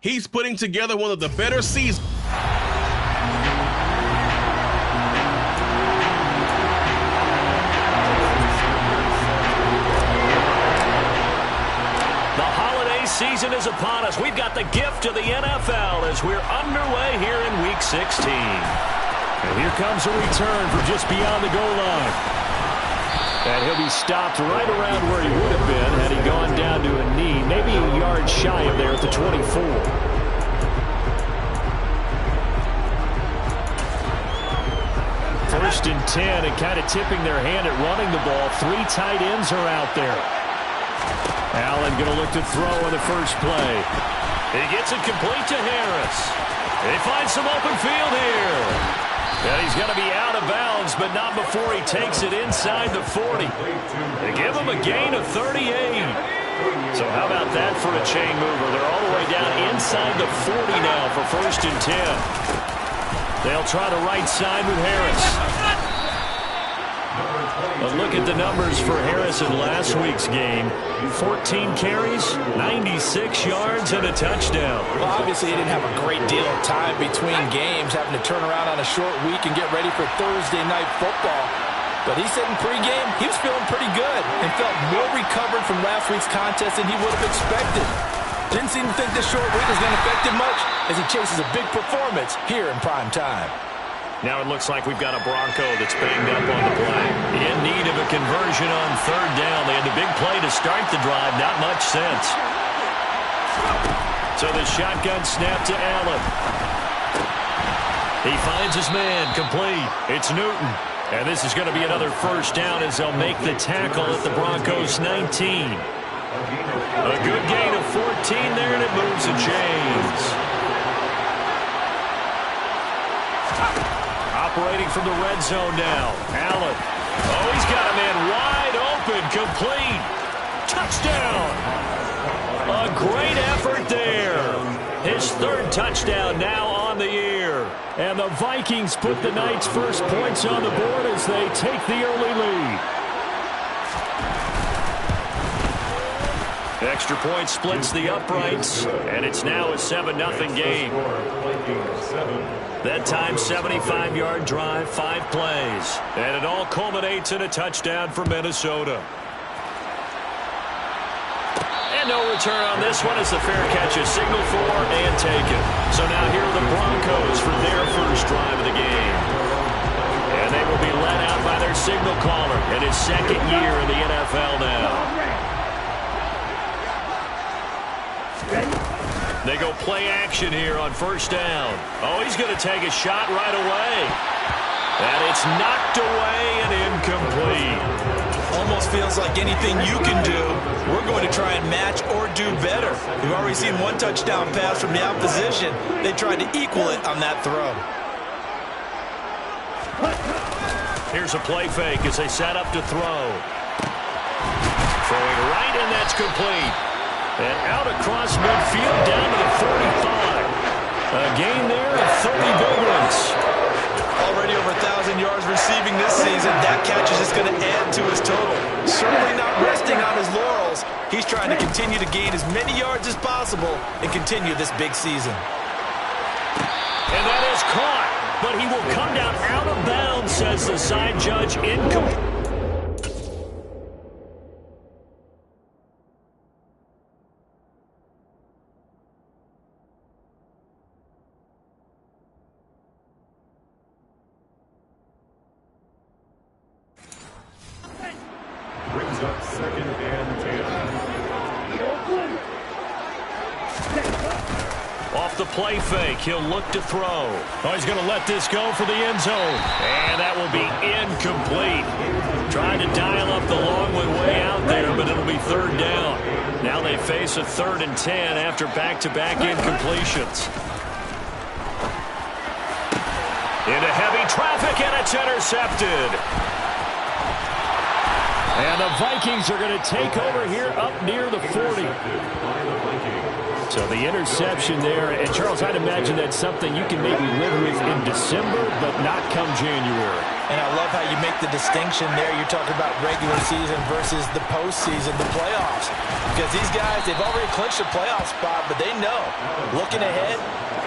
He's putting together one of the better seasons. Season is upon us. We've got the gift of the NFL as we're underway here in Week 16. And here comes a return from just beyond the goal line. And he'll be stopped right around where he would have been had he gone down to a knee, maybe a yard shy of there at the 24. First and 10, and kind of tipping their hand at running the ball. 3 tight ends are out there. Allen going to look to throw on the first play. He gets it complete to Harris. They find some open field here. And he's going to be out of bounds, but not before he takes it inside the 40. They give him a gain of 38. So how about that for a chain mover? They're all the way down inside the 40 now for first and 10. They'll try the right side with Harris. But look at the numbers for Harris in last week's game. 14 carries, 96 yards, and a touchdown. Well, obviously, he didn't have a great deal of time between games, having to turn around on a short week and get ready for Thursday night football. But he said in pregame he was feeling pretty good and felt more recovered from last week's contest than he would have expected. Didn't seem to think this short week was going to affect him much as he chases a big performance here in prime time. Now it looks like we've got a Bronco that's banged up on the play. In need of a conversion on third down. They had the big play to start the drive. Not much sense. So the shotgun snap to Allen. He finds his man complete. It's Newton. And this is going to be another first down as they'll make the tackle at the Broncos 19. A good gain of 14 there, and it moves the chains. Operating from the red zone now. Allen. Oh, he's got a man wide open. Complete. Touchdown. A great effort there. His third touchdown now on the year. And the Vikings put the Knights' first points on the board as they take the early lead. Extra point splits the uprights, and it's now a 7-0 game. That time, 75-yard drive, 5 plays. And it all culminates in a touchdown for Minnesota. And no return on this one as the fair catch is signaled for and taken. So now here are the Broncos for their first drive of the game. And they will be led out by their signal caller in his second year in the NFL now. They go play action here on first down. Oh, he's going to take a shot right away. And it's knocked away and incomplete. Almost feels like anything you can do, we're going to try and match or do better. We've already seen one touchdown pass from the opposition. They tried to equal it on that throw. Here's a play fake as they set up to throw. Throwing right, and that's complete. And out across midfield down to the 45. A gain there of 30 big ones. Already over 1,000 yards receiving this season. That catch is just going to add to his total. Certainly not resting on his laurels. He's trying to continue to gain as many yards as possible and continue this big season. And that is caught. But he will come down out of bounds, says the side judge. Incomplete. Brings up 2nd and 10. Off the play fake, he'll look to throw. Oh, he's going to let this go for the end zone. And that will be incomplete. Trying to dial up the long one way out there, but it'll be third down. Now they face a 3rd and 10 after back-to-back incompletions. Into heavy traffic, and it's intercepted. And the Vikings are going to take over here up near the 40. So the interception there. And, Charles, I'd imagine that's something you can maybe live with in December, but not come January. And I love how you make the distinction there. You're talking about regular season versus the postseason, the playoffs. Because these guys, they've already clinched a playoff spot, but they know, looking ahead,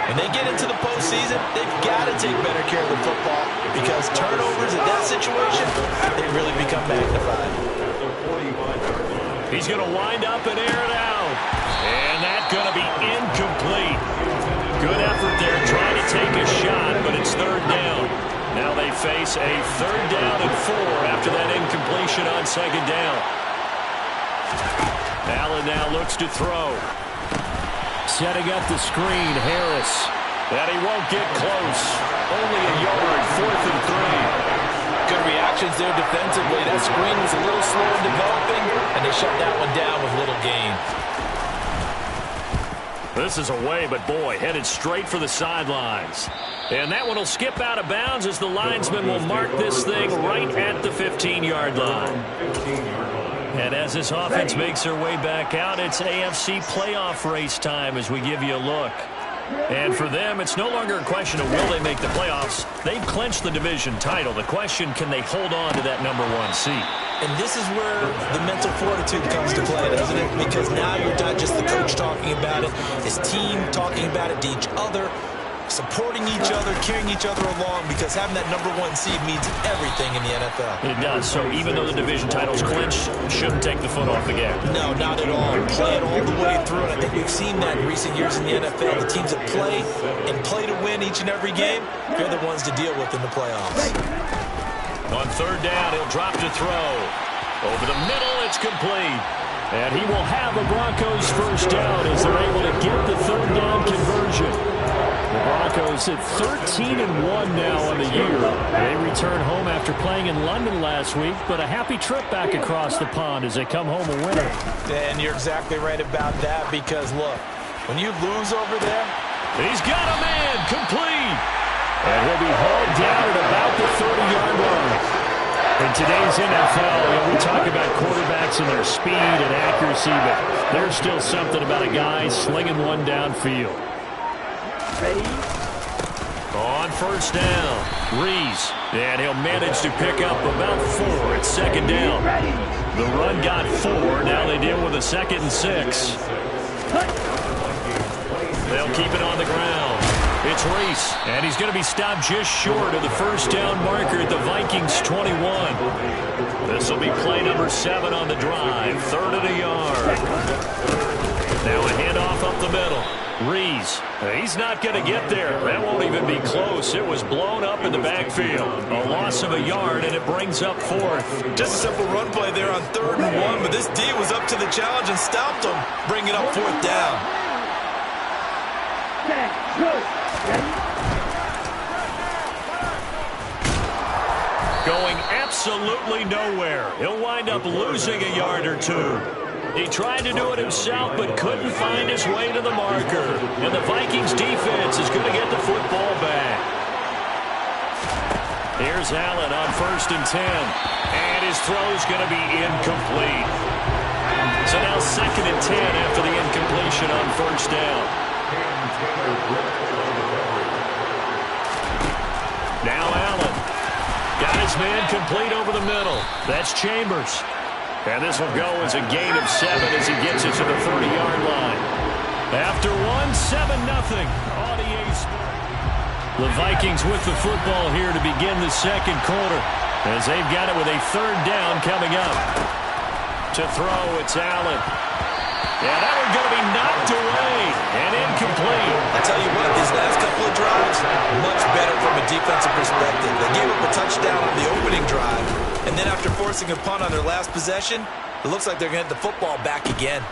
when they get into the postseason, they've got to take better care of the football because turnovers in that situation, they really become magnified. He's going to wind up and air it out. And that's going to be incomplete. Good effort there trying to take a shot, but it's third down. Now they face a 3rd down and 4 after that incompletion on 2nd down. Allen now looks to throw. Setting up the screen, Harris. And he won't get close. Only a yard, 4th and 3. Good reactions there defensively. That screen was a little slow in developing, and they shut that one down with little gain. This is away, but boy, headed straight for the sidelines. And that one will skip out of bounds as the linesman will mark this thing right at the 15-yard line. And as this offense makes their way back out, it's AFC playoff race time as we give you a look. And for them, it's no longer a question of will they make the playoffs. They've clinched the division title. The question, can they hold on to that #1 seed? And this is where the mental fortitude comes to play, doesn't it? Because now you're not just the coach talking about it, his team talking about it to each other, supporting each other, carrying each other along, because having that #1 seed means everything in the NFL. It does. So even though the division title's clinched, shouldn't take the foot off the gas. No, not at all. Play it all the way through, and I think we've seen that in recent years in the NFL. The teams that play and play to win each and every game, they're the ones to deal with in the playoffs. On 3rd down, he'll drop to throw. Over the middle, it's complete. And he will have the Broncos 1st down as they're able to get the 3rd down conversion. The Broncos at 13-1 now on the year. They return home after playing in London last week, but a happy trip back across the pond as they come home a winner. And you're exactly right about that because, look, when you lose over there, he's got a man complete. And he'll be hauled down at about the 30-yard line. In today's NFL, we talk about quarterbacks and their speed and accuracy, but there's still something about a guy slinging one downfield. Ready? On 1st down, Reese. And he'll manage to pick up about 4 at 2nd down. The run got 4. Now they deal with a 2nd and 6. They'll keep it on the ground. It's Reese, and he's going to be stopped just short of the 1st down marker at the Vikings 21. This will be play number 7 on the drive, 3rd and a yard. Now a handoff up the middle. Reese, he's not going to get there. That won't even be close. It was blown up in the backfield. A loss of a yard, and it brings up 4th. just a simple run play there on 3rd and 1, but this D was up to the challenge and stopped him, bringing up 4th down. Going absolutely nowhere. He'll wind up losing a yard or 2. He tried to do it himself, but couldn't find his way to the marker. And the Vikings defense is going to get the football back. Here's Allen on 1st and 10. And his throw's going to be incomplete. So now 2nd and 10 after the incompletion on 1st down. Now Allen. Got his man complete over the middle. That's Chambers. And this will go as a gain of 7 as he gets it to the 30-yard line. After 7-0. The Vikings with the football here to begin the 2nd quarter as they've got it with a 3rd down coming up. To throw, it's Allen. Yeah, that one's going to be knocked away and incomplete. I tell you what, these last couple of drives, much better from a defensive perspective. They gave up a touchdown on the opening drive, and then after forcing a punt on their last possession, it looks like they're going to get the football back again.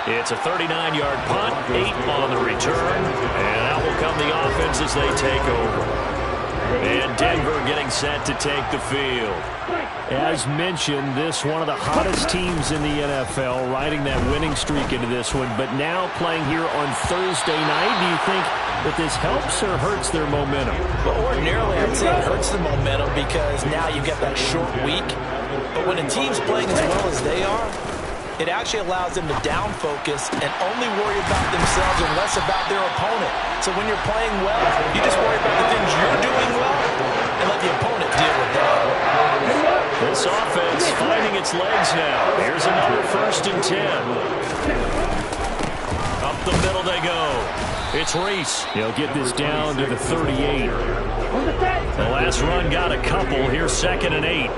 It's a 39-yard punt, 8 on the return, and out will come the offense as they take over. And Denver getting set to take the field. As mentioned, this one of the hottest teams in the NFL, riding that winning streak into this one, but now playing here on Thursday night. Do you think that this helps or hurts their momentum? Well, ordinarily, I'd say it hurts the momentum because now you get that short week. But when a team's playing as well as they are, it actually allows them to down focus and only worry about themselves and less about their opponent. So when you're playing well, you just worry about the things you're doing well and let the opponent deal with that. This offense finding its legs now. Here's another 1st and 10. Up the middle they go. It's Reese. He'll get this down to the 38. The last run got a couple. Here's 2nd and 8.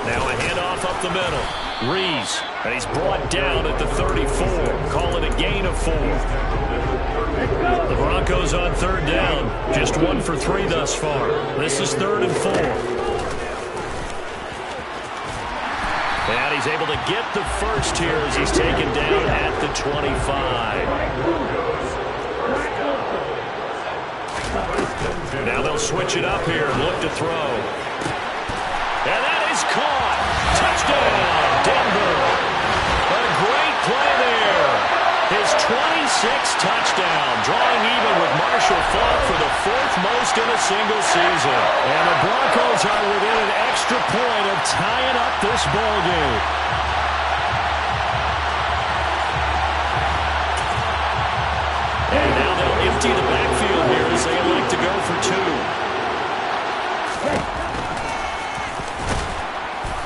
Now a handoff up the middle. Reese. And he's brought down at the 34. Call it a gain of 4. The Broncos on 3rd down. Just 1 for 3 thus far. This is 3rd and 4. And he's able to get the first here as he's taken down at the 25. Now they'll switch it up here and look to throw. And that is caught. Touchdown, Denver. A great play there. His 26th touchdown, drawing even with Marshall Faulk for the 4th most in a single season. And the Broncos are within an extra point of tying up this ball game. And now they'll empty the backfield here as they elect to go for 2.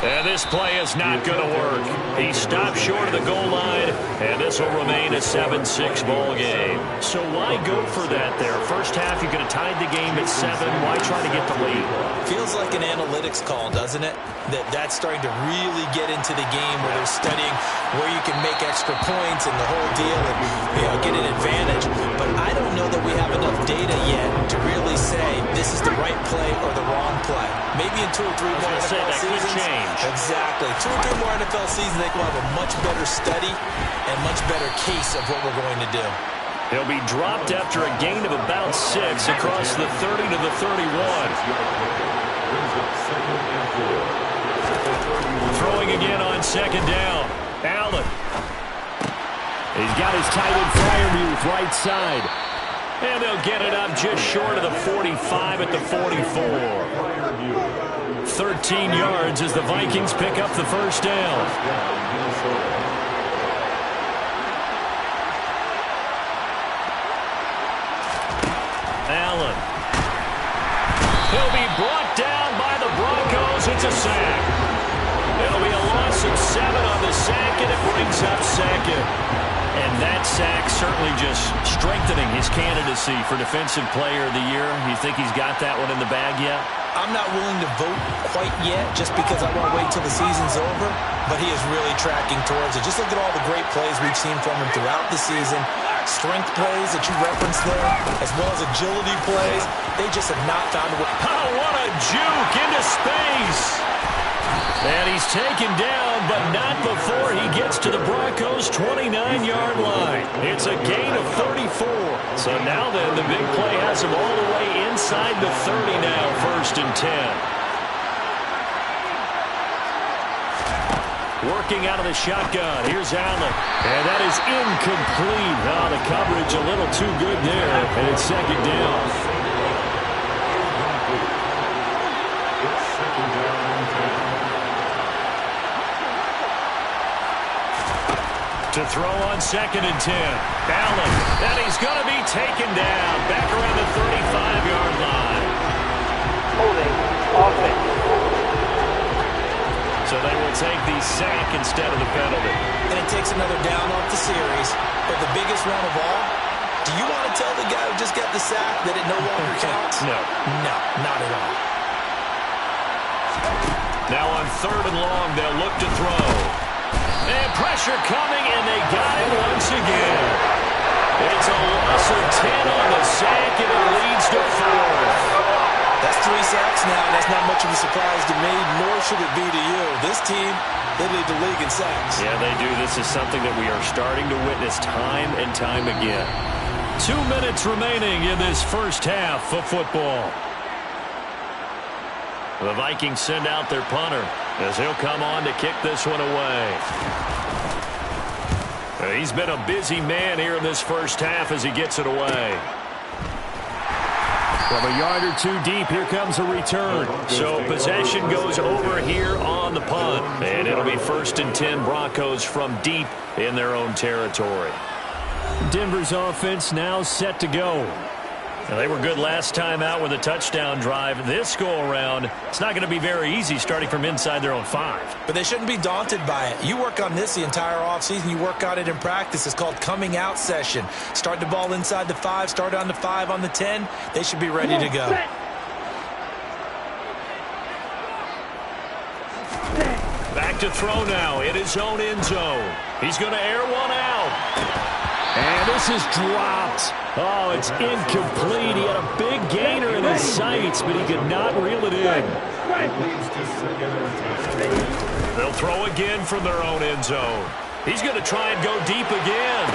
And this play is not going to work. He stopped short of the goal line, and this will remain a 7-6 ball game. So why go for that there? First half, you could have tied the game at 7. Why try to get the lead? Feels like an analytics call, doesn't it? That's starting to really get into the game where they're studying where you can make extra points and the whole deal and get an advantage. But I don't know that we have enough data yet to really say this is the right play or the wrong play. Maybe in 2 or 3 more NFL seasons. Could change. Exactly. 2 or 3 more NFL seasons, they will have a much better study and much better case of what we're going to do. He'll be dropped after a gain of about 6 across the 30 to the 31. Throwing again on 2nd down. Allen. He's got his tight end Freiermuth right side. And they'll get it up just short of the 45 at the 44. 13 yards as the Vikings pick up the first down. Allen. He'll be brought down by the Broncos. It's a sack. It'll be a loss of 7 on the sack, and it brings up 2nd. And that sack certainly just strengthening his candidacy for Defensive Player of the Year. You think he's got that one in the bag yet? I'm not willing to vote quite yet just because I want to wait till the season's over, but he is really tracking towards it. Just look at all the great plays we've seen from him throughout the season. Strength plays that you referenced there, as well as agility plays. They just have not found a way. Oh, what a juke into space. And he's taken down, but not before he gets to the Broncos' 29-yard line. It's a gain of 34. So now then, the big play has him all the way inside the 30 now, 1st and 10. Working out of the shotgun. Here's Allen. And that is incomplete. Oh, the coverage a little too good there. And it's 2nd down. To throw on 2nd and 10. Allen. And he's going to be taken down. Back around the 35-yard line. Holding offense. So they will take the sack instead of the penalty. And it takes another down off the series. But the biggest one of all, do you want to tell the guy who just got the sack that it no longer counts? No. No, not at all. Now on 3rd and long, they'll look to throw. And pressure coming, and they got it once again. It's a loss of 10 on the sack, and it leads to 4th. That's 3 sacks now. That's not much of a surprise to me, nor should it be to you. This team, they lead the league in sacks. Yeah, they do. This is something that we are starting to witness time and time again. 2 minutes remaining in this first half of football. The Vikings send out their punter as he'll come on to kick this one away. He's been a busy man here in this first half as he gets it away. From a yard or two deep, here comes a return. So possession goes over here on the punt. And it'll be 1st and 10 Broncos from deep in their own territory. Denver's offense now set to go. Now, they were good last time out with a touchdown drive. This go-around, it's not going to be very easy starting from inside their own 5. But they shouldn't be daunted by it. You work on this the entire offseason. You work on it in practice. It's called coming out session. Start the ball inside the 5, start on the 5, on the 10. They should be ready to go. Back to throw now in his own end zone. He's going to air one out. And this is dropped. Oh, it's incomplete. He had a big gainer in his sights, but he could not reel it in. They'll throw again from their own end zone. He's going to try and go deep again.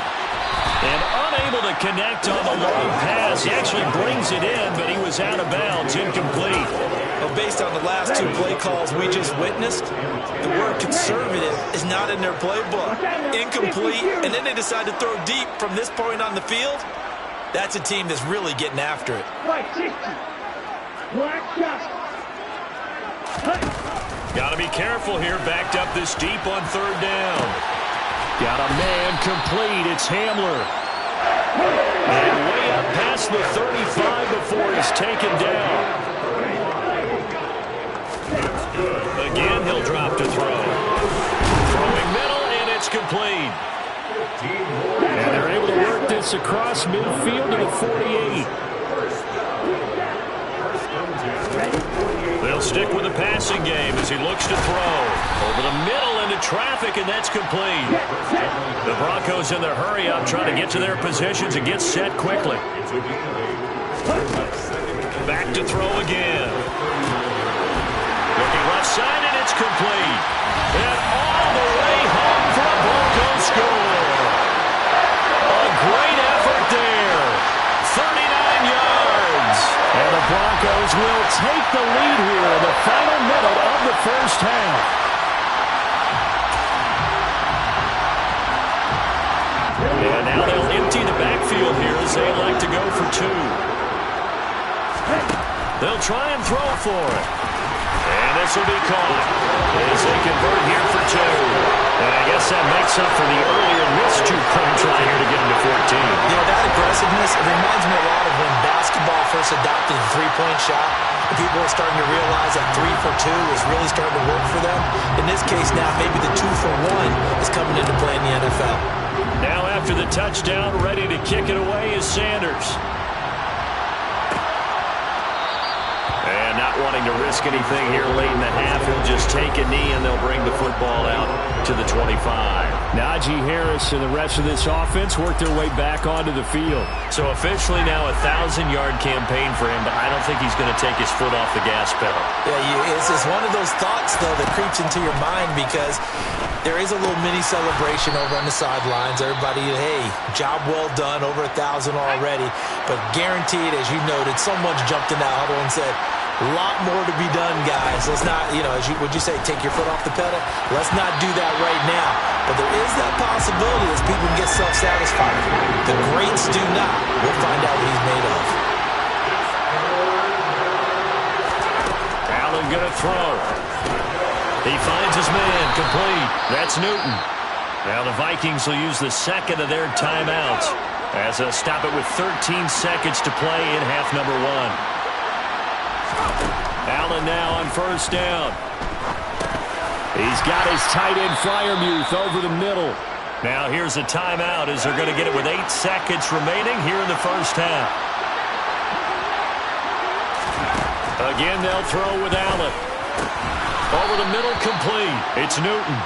And unable to connect on the long pass. He actually brings it in, but he was out of bounds, incomplete. Well, based on the last 2 play calls we just witnessed, the word conservative is not in their playbook. Incomplete, and then they decide to throw deep from this point on the field. That's a team that's really getting after it. Got to be careful here, backed up this deep on 3rd down. Got a man complete. It's Hamler. And way up past the 35 before he's taken down. Again, he'll drop to throw. Throwing middle, and it's complete. And they're able to work this across midfield to the 48. They'll stick with the passing game as he looks to throw. Over the middle into traffic, and that's complete. The Broncos in their hurry-up trying to get to their positions and get set quickly. Back to throw again. Looking left side, and it's complete. And all the way home for a Broncos score. A great effort there. 39 yards. And the Broncos will take the lead here in the final minute of the first half. And now they'll empty the backfield here as they like to go for 2. They'll try and throw for it. And this will be caught as they convert here for 2. And I guess that makes up for the earlier missed 2-point try here to get him to 14. You know, that aggressiveness, it reminds me a lot of when basketball first adopted the 3-point shot. And people are starting to realize that 3 for 2 is really starting to work for them. In this case now, maybe the 2 for 1 is coming into play in the NFL. Now after the touchdown, ready to kick it away is Sanders. And not wanting to risk anything here late in the half, he'll just take a knee and they'll bring the football out to the 25. Najee Harris and the rest of this offense work their way back onto the field. So officially now a 1,000-yard campaign for him, but I don't think he's going to take his foot off the gas pedal. Yeah, it's one of those thoughts, though, that creeps into your mind because there is a little mini celebration over on the sidelines. Everybody, hey, job well done, over 1,000 already. But guaranteed, as you noted, someone's jumped in that huddle and said, a lot more to be done, guys. Let's not, would you say, take your foot off the pedal? Let's not do that right now. But there is that possibility as people get self-satisfied. The greats do not. We'll find out what he's made of. Allen going to throw. He finds his man, complete. That's Newton. Now the Vikings will use the second of their timeouts as they'll stop it with 13 seconds to play in half number 1. Allen now on 1st down. He's got his tight end Freiermuth over the middle. Now here's a timeout as they're going to get it with 8 seconds remaining here in the first half. Again, they'll throw with Allen. Over the middle, complete. It's Newton.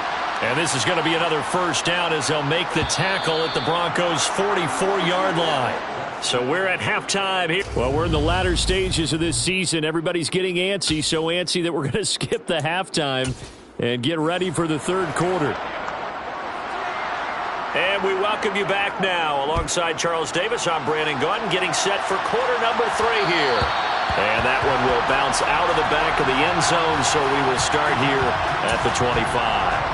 And this is going to be another first down as they'll make the tackle at the Broncos' 44-yard line. So we're at halftime here. Well, we're in the latter stages of this season. Everybody's getting antsy, so antsy that we're going to skip the halftime and get ready for the third quarter. And we welcome you back now. Alongside Charles Davis, I'm Brandon Gaudin, getting set for quarter number 3 here. And that one will bounce out of the back of the end zone, so we will start here at the 25.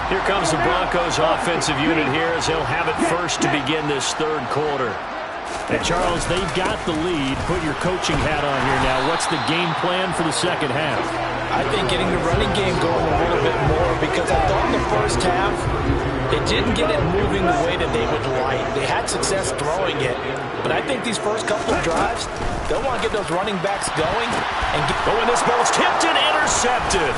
Here comes the Broncos offensive unit here as they'll have it first to begin this third quarter. And Charles, they've got the lead. Put your coaching hat on here now. What's the game plan for the second half? I think getting the running game going a little bit more, because I thought in the first half they didn't get it moving the way that they would like. They had success throwing it, but I think these first couple of drives, they'll want to get those running backs going. And this ball's tipped and intercepted.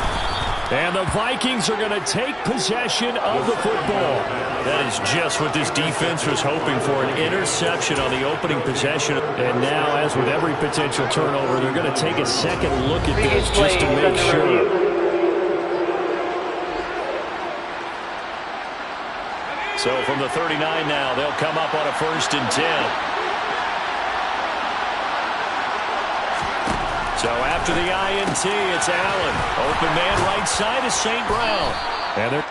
And the Vikings are going to take possession of the football. That is just what this defense was hoping for, an interception on the opening possession. And now, as with every potential turnover, they're going to take a second look at this just to make sure. So from the 39 now, they'll come up on a 1st and 10. So after the INT, it's Allen. Open man right side is St. Brown. And they're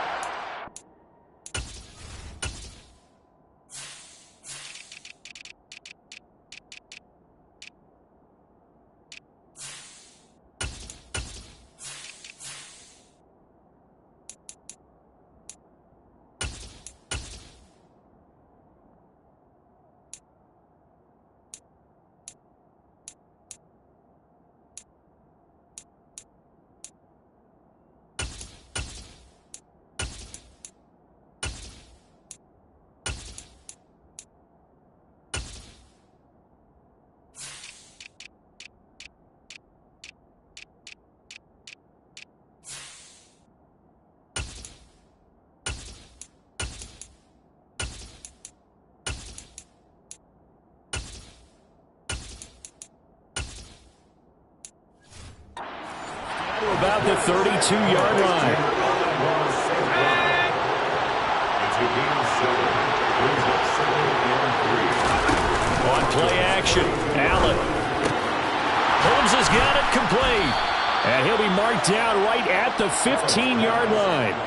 about the 32-yard line. On play action, Allen. Holmes has got it complete. And he'll be marked down right at the 15-yard line.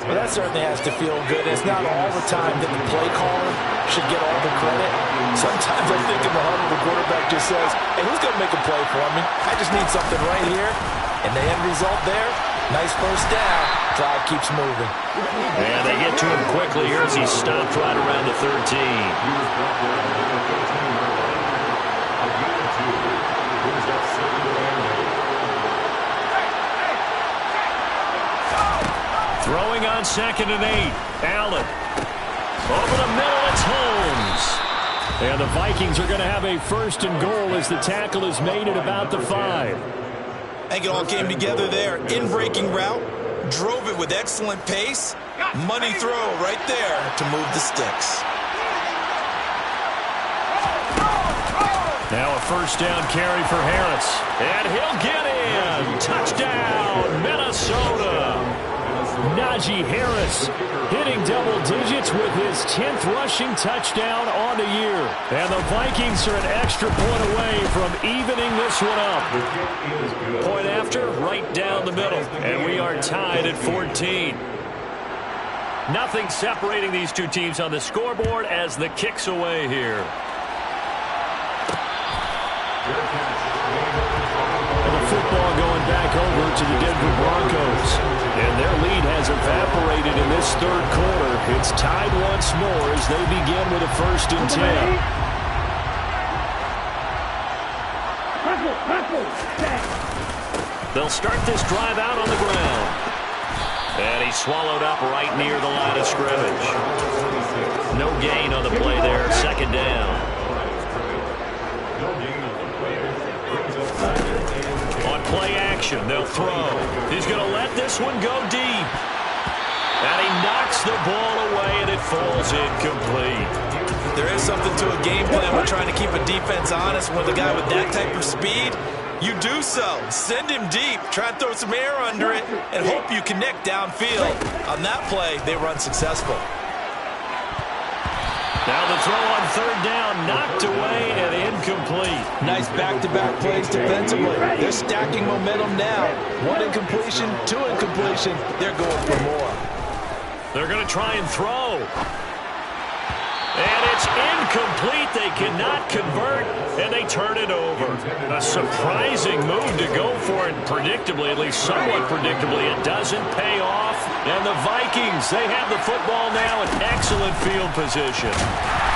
Well, that certainly has to feel good. It's not all the time that the play caller should get all the credit. Sometimes I think in the heart of the quarterback just says, hey, who's going to make a play for me? I just need something right here. And the end result there, nice first down. Drive keeps moving. And they get to him quickly here as he's stopped right around the 13. Throwing on 2nd and 8. Allen. Over the middle, it's Holmes. And the Vikings are going to have a 1st and goal as the tackle is made at about the 5. I think it all came together there. In-breaking route. Drove it with excellent pace. Money throw right there to move the sticks. Now a 1st down carry for Harris. And he'll get in. Touchdown, Minnesota. Najee Harris hitting double digits with his 10th rushing touchdown on the year. And the Vikings are an extra point away from evening this one up. Point after, right down the middle. And we are tied at 14. Nothing separating these two teams on the scoreboard as the kick's away here. And the football going back over to the Denver Broncos. And their lead has evaporated in this 3rd quarter. It's tied once more as they begin with a 1st and 10. They'll start this drive out on the ground. And he's swallowed up right near the line of scrimmage. No gain on the play there. 2nd down. On play action, they'll throw. He's going to let this one go deep. And he knocks the ball away, and it falls incomplete. There is something to a game plan when trying to keep a defense honest with a guy with that type of speed. You do so. Send him deep. Try and throw some air under it and hope you connect downfield. On that play, they run successful. Now the throw on 3rd down, knocked away and incomplete. Nice back-to-back plays defensively. They're stacking momentum now. 1 incompletion, 2 incompletion. They're going for more. They're going to try and throw. And It's incomplete. They cannot convert, and they turn it over. A surprising move to go for it. Predictably, at least somewhat predictably, it doesn't pay off. And the Vikings, they have the football now in excellent field position.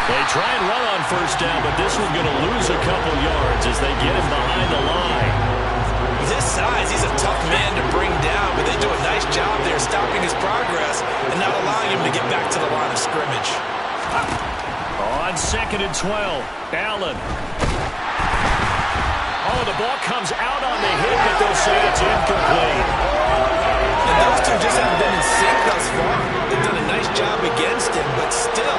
They try and run on first down, but this one's going to lose a couple yards as they get him behind the line. With his size, he's a tough man to bring down, but they do a nice job there stopping his progress and not allowing him to get back to the line of scrimmage. On 2nd and 12, Allen. Oh, the ball comes out on the hit, but they'll say it's incomplete. And those two just haven't been in sync thus far. They've done a nice job against him, but still,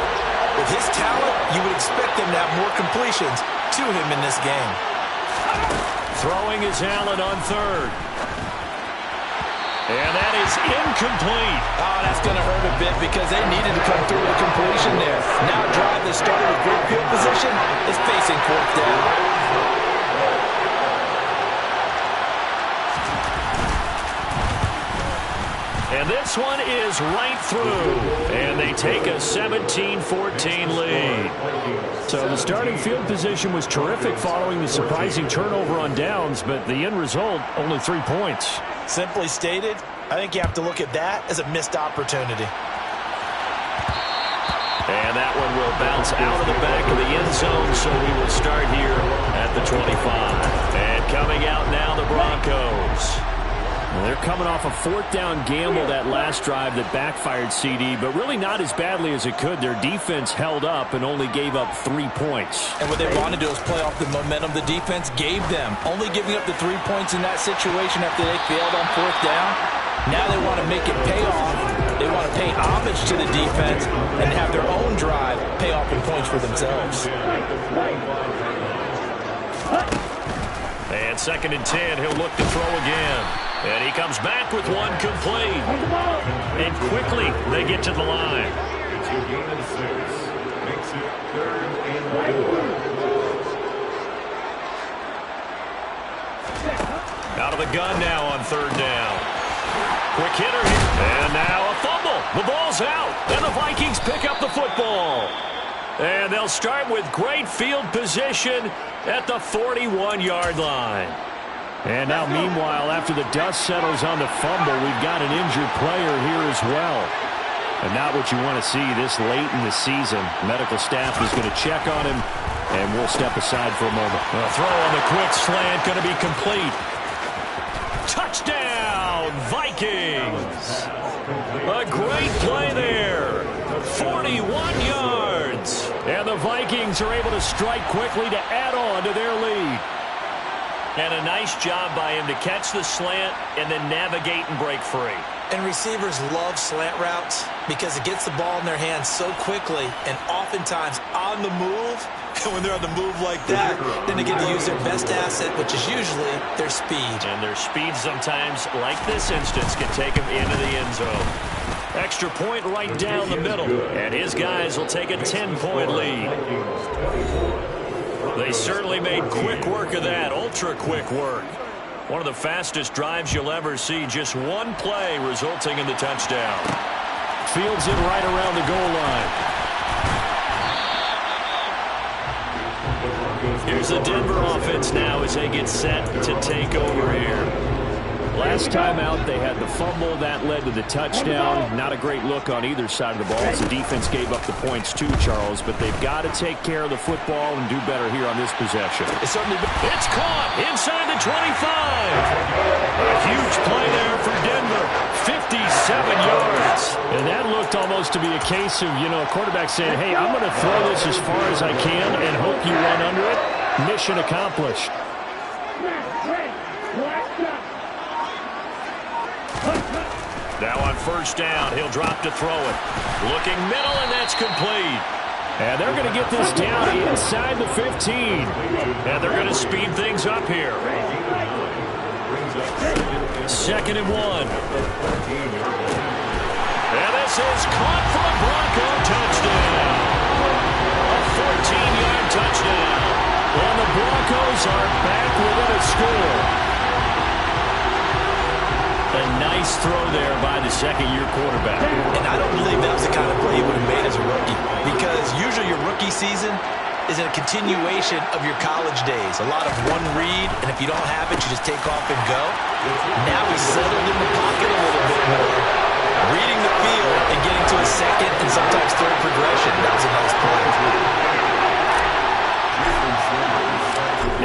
with his talent, you would expect them to have more completions to him in this game. Throwing is Allen on 3rd. And that is incomplete. Oh, that's going to hurt a bit because they needed to come through with a completion there. Now a drive that started with good field position is facing 4th down. And this one is right through. And they take a 17-14 lead. So the starting field position was terrific following the surprising turnover on downs, but the end result, only 3 points. Simply stated, I think you have to look at that as a missed opportunity. And that one will bounce out of the back of the end zone, so we will start here at the 25. And coming out now, the Broncos. Well, they're coming off a 4th down gamble that last drive that backfired CD, but really not as badly as it could. Their defense held up and only gave up 3 points. And what they want to do is play off the momentum the defense gave them. Only giving up the 3 points in that situation after they failed on 4th down. Now they want to make it pay off. They want to pay homage to the defense and have their own drive pay off in points for themselves. And 2nd and 10, he'll look to throw again. And he comes back with one complete. And quickly, they get to the line. It's your gain of 6. Makes it 3rd and 4. Out of the gun now on 3rd down. Quick hitter here. And now a fumble. The ball's out. And the Vikings pick up the football. And they'll start with great field position at the 41-yard line. And now, meanwhile, after the dust settles on the fumble, we've got an injured player here as well. And not what you want to see this late in the season. Medical staff is going to check on him, and we'll step aside for a moment. A throw on the quick slant going to be complete. Touchdown, Vikings! A great play there. 41 yards. And the Vikings are able to strike quickly to add on to their lead. And a nice job by him to catch the slant and then navigate and break free. And receivers love slant routes because it gets the ball in their hands so quickly and oftentimes on the move. And when they're on the move like that, then they get to use their best asset, which is usually their speed. And their speed sometimes, like this instance, can take them into the end zone. Extra point right down the middle. And his guys will take a 10-point lead. They certainly made quick work of that, ultra-quick work. One of the fastest drives you'll ever see, just one play resulting in the touchdown. Fields it right around the goal line. Here's the Denver offense now as they get set to take over here. Last time out, they had the fumble. That led to the touchdown. Not a great look on either side of the ball as the defense gave up the points too, Charles. But they've got to take care of the football and do better here on this possession. It's caught inside the 25. A huge play there for Denver. 57 yards. And that looked almost to be a case of, a quarterback saying, hey, I'm going to throw this as far as I can and hope you run under it. Mission accomplished. Now on first down, he'll drop to throw it. Looking middle, and that's complete. And they're going to get this down inside the 15. And they're going to speed things up here. 2nd and 1. And this is caught for a Bronco touchdown. A 14-yard touchdown. And the Broncos are back within a score. A nice throw there by the second-year quarterback. And I don't believe that was the kind of play he would have made as a rookie, because usually your rookie season is a continuation of your college days. A lot of one read, and if you don't have it, you just take off and go. Now he's settled in the pocket a little bit more, reading the field and getting to a second and sometimes third progression. That was a nice play.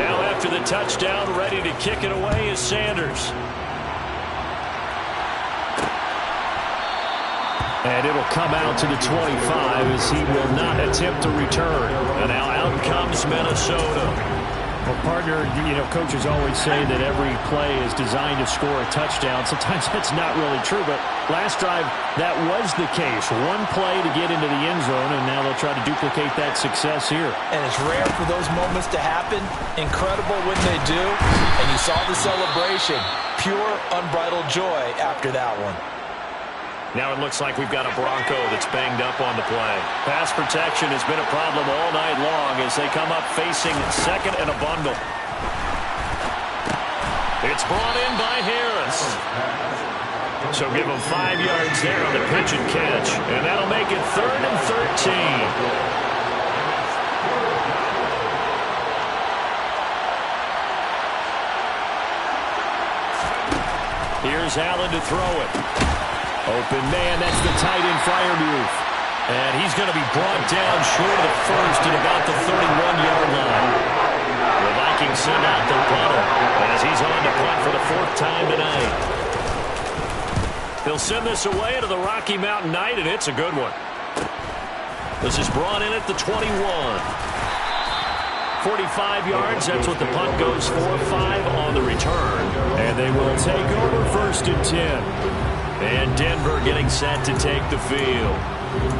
Now after the touchdown, ready to kick it away is Sanders. And it'll come out to the 25 as he will not attempt to return. And now out comes Minnesota. Well, partner, coaches always say that every play is designed to score a touchdown. Sometimes that's not really true, but last drive, that was the case. One play to get into the end zone, and now they'll try to duplicate that success here. And it's rare for those moments to happen. Incredible when they do. And you saw the celebration. Pure, unbridled joy after that one. Now it looks like we've got a Bronco that's banged up on the play. Pass protection has been a problem all night long as they come up facing second and a bundle. It's brought in by Harris. So give him 5 yards there on the pitch and catch. And that'll make it 3rd and 13. Here's Allen to throw it. Open man, that's the tight end Freiermuth. And he's going to be brought down short of the first at about the 31-yard line. The Vikings send out their punter as he's on to punt for the 4th time tonight. He'll send this away to the Rocky Mountain Knight, and it's a good one. This is brought in at the 21. 45 yards, that's what the punt goes for. 5 on the return. And they will take over 1st and 10. And Denver getting set to take the field.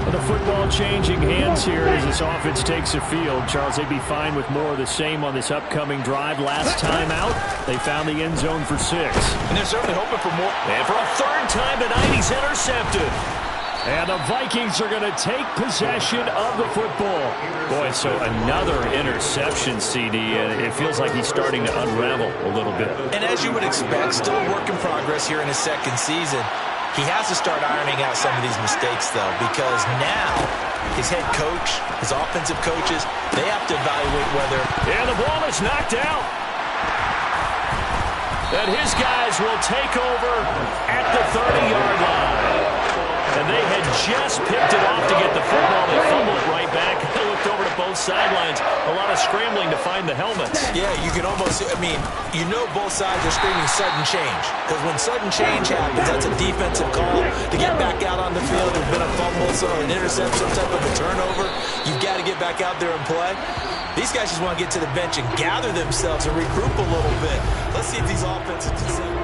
Well, the football changing hands here as this offense takes the field. Charles, they'd be fine with more of the same on this upcoming drive. Last time out, they found the end zone for 6. And they're certainly hoping for more. And for a 3rd time tonight, he's intercepted. And the Vikings are going to take possession of the football. Boy, so another interception, CD, and it feels like he's starting to unravel a little bit. And as you would expect, still a work in progress here in his 2nd season. He has to start ironing out some of these mistakes, though, because now his head coach, his offensive coaches, they have to evaluate whether... And the ball is knocked out. And his guys will take over at the 30-yard line. And they had just picked it off to get the football. They fumbled it right back. They looked over to both sidelines. A lot of scrambling to find the helmets. Yeah, you can almost, both sides are screaming sudden change. Because when sudden change happens, that's a defensive call to get back out on the field. There's been a fumble, or an interception, some type of a turnover. You've got to get back out there and play. These guys just want to get to the bench and gather themselves and regroup a little bit. Let's see if these offenses can settle.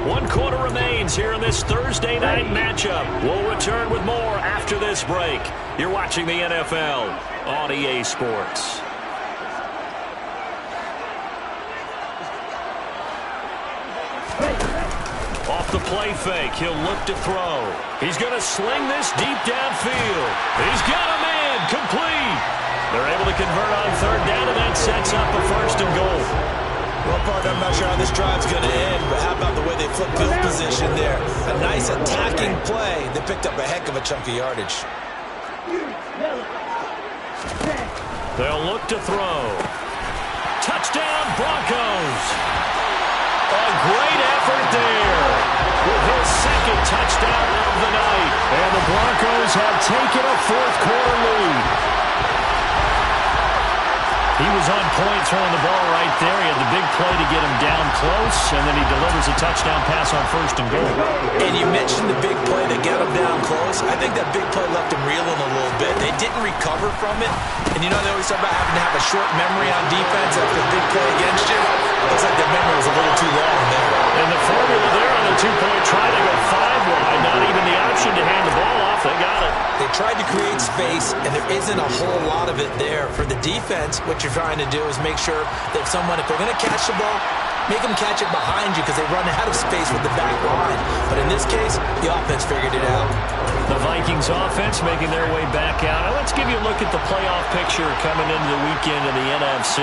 1 quarter remains here in this Thursday night matchup. We'll return with more after this break. You're watching the NFL on EA Sports. Off the play fake, he'll look to throw. He's going to sling this deep downfield. He's got a man, complete. They're able to convert on 3rd down, and that sets up a 1st and goal. Well, partner, I'm not sure how this drive's going to end, but how about the way they flip field position there? A nice attacking play. They picked up a heck of a chunk of yardage. They'll look to throw. Touchdown, Broncos. A great effort there with his 2nd touchdown of the night. And the Broncos have taken a 4th quarter lead. He was on point throwing the ball right there. He had the big play to get him down close, and then he delivers a touchdown pass on 1st and goal. And you mentioned the big play that got him down close. I think that big play left him reeling a little bit. They didn't recover from it. And they always talk about having to have a short memory on defense after a big play against you. Looks like the memory was a little too long there. And the formula there on the 2-point try to go 5 wide. Not even the option to hand the ball off. They got it. They tried to create space, and there isn't a whole lot of it there. For the defense, what you're trying to do is make sure that if they're going to catch the ball, make them catch it behind you because they run out of space with the back line. But in this case, the offense figured it out. The Vikings offense making their way back out. Now let's give you a look at the playoff picture coming into the weekend in the NFC.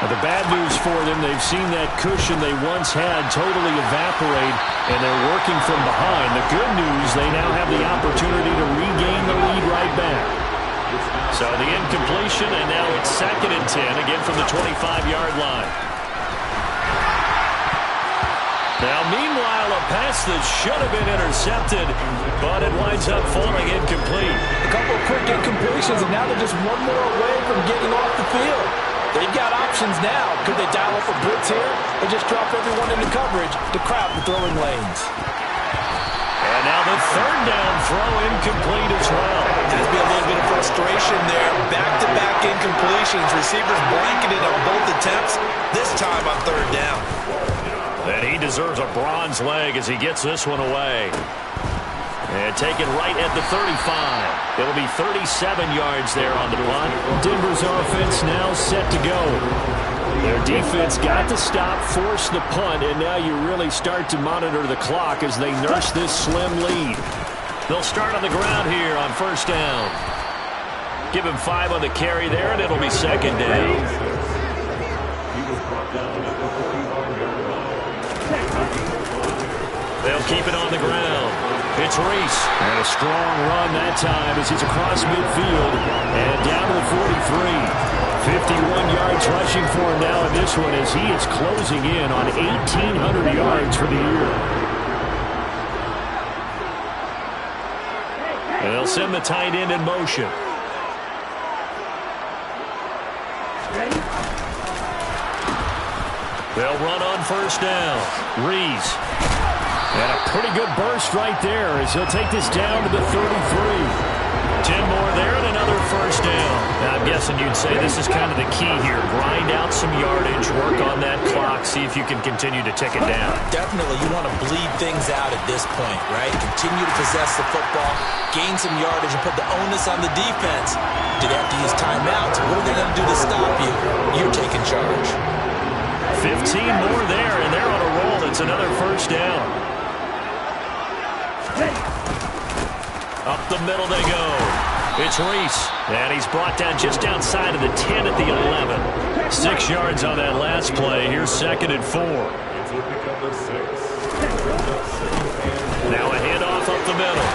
Now, the bad news for them, they've seen that cushion they once had totally evaporate, and they're working from behind. The good news, they now have the opportunity to regain the lead right back. So the incompletion, and now it's 2nd and 10, again from the 25-yard line. Now, meanwhile, a pass that should have been intercepted, but it winds up falling incomplete. A couple of quick incompletions, and now they're just one more away from getting off the field. They've got options now. Could they dial up a blitz here or just drop everyone into coverage to crowd the throwing lanes? And now the 3rd down throw incomplete as well. There's be a little bit of frustration there. Back-to-back incompletions. Receivers blanketed on both attempts, this time on 3rd down. And he deserves a bronze leg as he gets this one away. And taken right at the 35. It'll be 37 yards there on the punt. Denver's offense now set to go. Their defense got to stop, force the punt, and now you really start to monitor the clock as they nurse this slim lead. They'll start on the ground here on 1st down. Give him 5 on the carry there, and it'll be 2nd down. They'll keep it on the ground. It's Reese. And a strong run that time as he's across midfield and down to the 43. 51 yards rushing for him now in this one as he is closing in on 1,800 yards for the year. And they'll send the tight end in motion. They'll run on 1st down. Reese. And a pretty good burst right there as he'll take this down to the 33. 10 more there and another 1st down. Now, I'm guessing you'd say this is kind of the key here. Grind out some yardage, work on that clock, see if you can continue to tick it down. Definitely, you want to bleed things out at this point, right? Continue to possess the football, gain some yardage, and put the onus on the defense. Do they have to use timeouts? What are they going to do to stop you? You're taking charge. 15 more there, and they're on a roll. It's another 1st down. Up the middle they go. It's Reese. And he's brought down just outside of the 10 at the 11. 6 yards on that last play. Here's 2nd and 4. Now a handoff up the middle.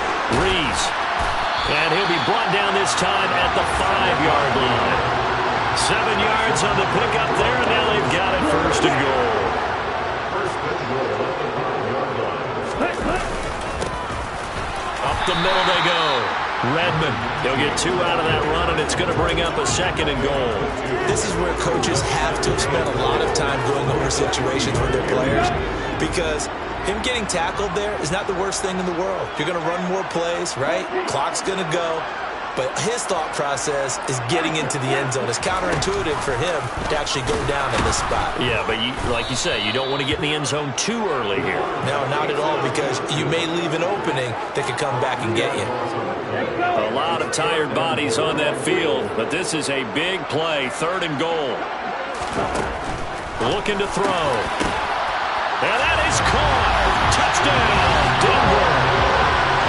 Reese. And he'll be brought down this time at the 5-yard line. 7 yards on the pickup there, and now they've got it 1st and goal. Up the middle they go. Redmond, he'll get 2 out of that run, and it's going to bring up a 2nd and goal. This is where coaches have to spend a lot of time going over situations with their players because him getting tackled there is not the worst thing in the world. You're going to run more plays, right? Clock's going to go. But his thought process is getting into the end zone. It's counterintuitive for him to actually go down in this spot. Yeah, but like you say, you don't want to get in the end zone too early here. No, not at all, because you may leave an opening that could come back and get you. A lot of tired bodies on that field, but this is a big play, 3rd and goal. Looking to throw. And that is caught. Touchdown, Denver.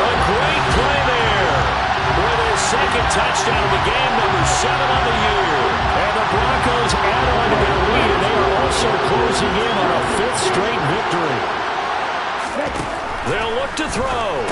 A great play there. For their 2nd touchdown of the game, number 7 on the year. And the Broncos add on to their lead, and they are also closing in on a 5th straight victory. They'll look to throw.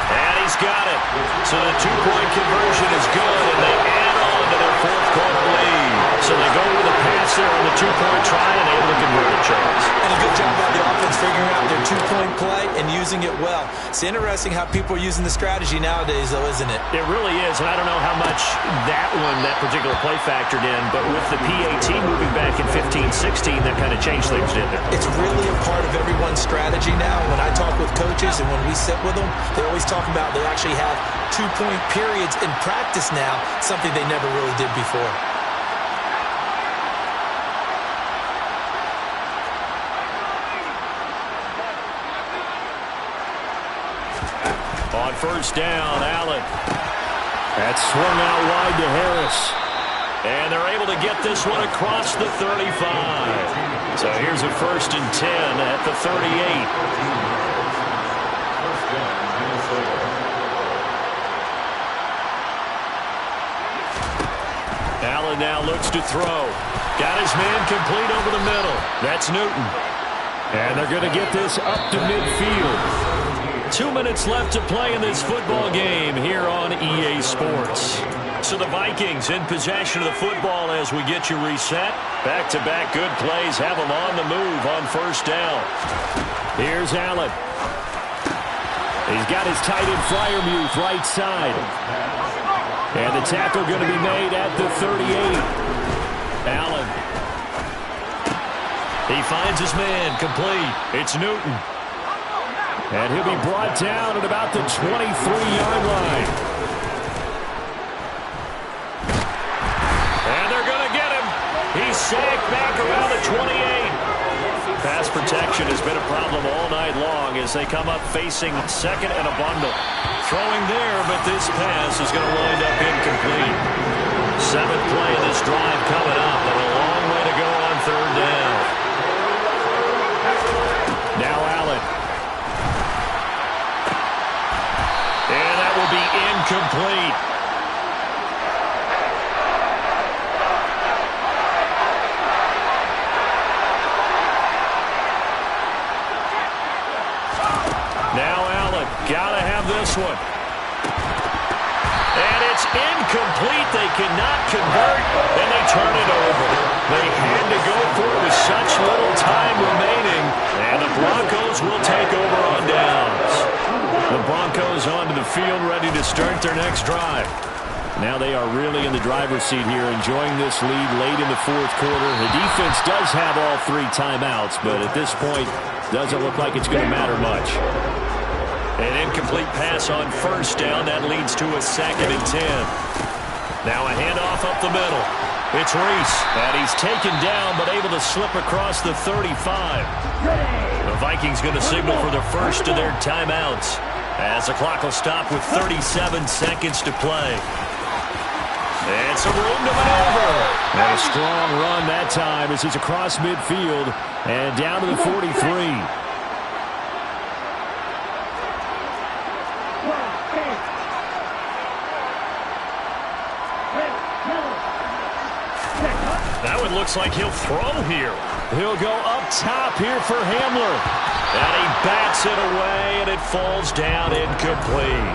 And he's got it. So the 2-point conversion is good, and they add on to their 4th quarter lead. So they go with a pass there on the 2-point try, and able to convert it, Charles. And a good job by the offense figuring out their 2-point play and using it well. It's interesting how people are using the strategy nowadays, though, isn't it? It really is, and I don't know how much that particular play factored in, but with the PAT moving back in 15-16, that kind of changed things, didn't it? It's really a part of everyone's strategy now. When I talk with coaches and when we sit with them, they always talk about they actually have 2-point periods in practice now, something they never really did before. On 1st down, Allen. That swung out wide to Harris. And they're able to get this one across the 35. So here's a 1st and 10 at the 38. Allen now looks to throw. Got his man complete over the middle. That's Newton. And they're going to get this up to midfield. 2 minutes left to play in this football game here on EA Sports. So the Vikings in possession of the football as we get you reset. Back-to-back good plays have them on the move on first down. Here's Allen. He's got his tight end Freiermuth right side. And the tackle going to be made at the 38. Allen. He finds his man complete. It's Newton. And he'll be brought down at about the 23-yard line. And they're going to get him. He's sacked back around the 28. Pass protection has been a problem all night long as they come up facing second and a bundle. Throwing there, but this pass is going to wind up incomplete. Seventh play of this drive coming up, and a long way to go on third down. Now Allen. And that will be incomplete. Now Allen, gotta have this one. And it's incomplete. They cannot convert, and they turn it over. They had to go for it with such little time remaining, and the Broncos will take over on downs. The Broncos onto the field, ready to start their next drive. Now they are really in the driver's seat here, enjoying this lead late in the fourth quarter. The defense does have all three timeouts, but at this point, doesn't look like it's going to matter much. An incomplete pass on first down. That leads to a 2nd and 10. Now a handoff up the middle. It's Reese, and he's taken down but able to slip across the 35. The Vikings going to signal for the first of their timeouts as the clock will stop with 37 seconds to play. And some room to maneuver. And a strong run that time as he's across midfield and down to the 43. That one looks like he'll throw here. He'll go up top here for Hamler. And he bats it away, and it falls down incomplete.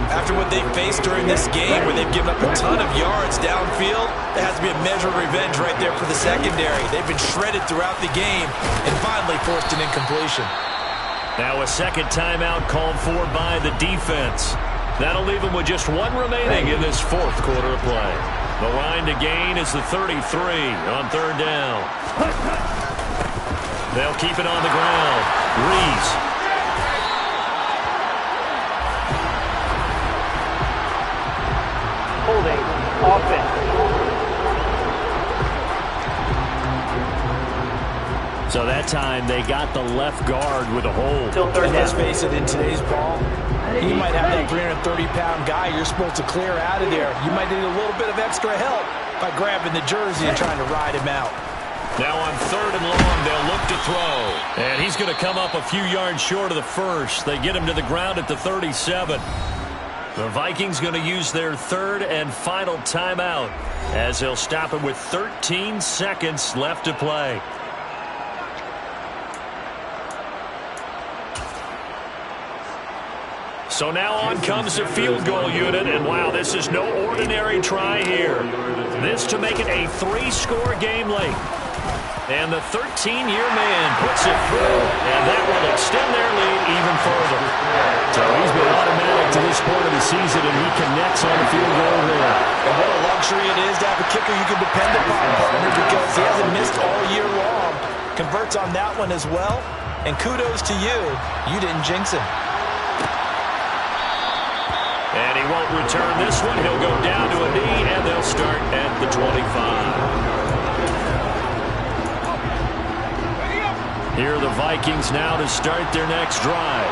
After what they faced during this game where they've given up a ton of yards downfield, there has to be a measure of revenge right there for the secondary. They've been shredded throughout the game and finally forced an incompletion. Now a second timeout called for by the defense. That'll leave them with just one remaining in this fourth quarter of play. The line to gain is the 33 on third down. They'll keep it on the ground. Reese. Holding offense. So that time they got the left guard with a hold. Still third And let's down. face it, in today's ball, you might have that 330-pound guy you're supposed to clear out of there. You might need a little bit of extra help by grabbing the jersey and trying to ride him out. Now on third and long, they'll look to throw. And he's going to come up a few yards short of the first. They get him to the ground at the 37. The Vikings going to use their third and final timeout as they'll stop him with 13 seconds left to play. So now on comes the field goal unit, and wow, this is no ordinary try here. This to make it a 3-score game late. And the 13-year man puts it through, and that will extend their lead even further. So he's been automatic to this point of the season, and he connects on the field goal there. And what a luxury it is to have a kicker you can depend upon, partner, because he hasn't missed all year long. Converts on that one as well, and kudos to you. You didn't jinx him. And he won't return this one. He'll go down to a knee, and they'll start at the 25. Here are the Vikings now to start their next drive.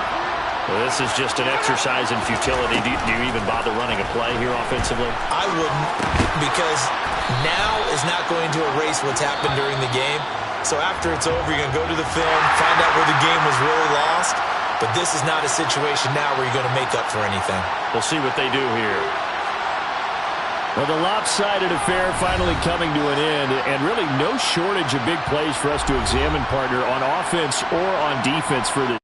Well, this is just an exercise in futility. Do you even bother running a play here offensively? I wouldn't, because now is not going to erase what's happened during the game. So after it's over, you're going to go to the film, find out where the game was really lost. But this is not a situation now where you're going to make up for anything. We'll see what they do here. Well, the lopsided affair finally coming to an end, and really no shortage of big plays for us to examine, partner, on offense or on defense for the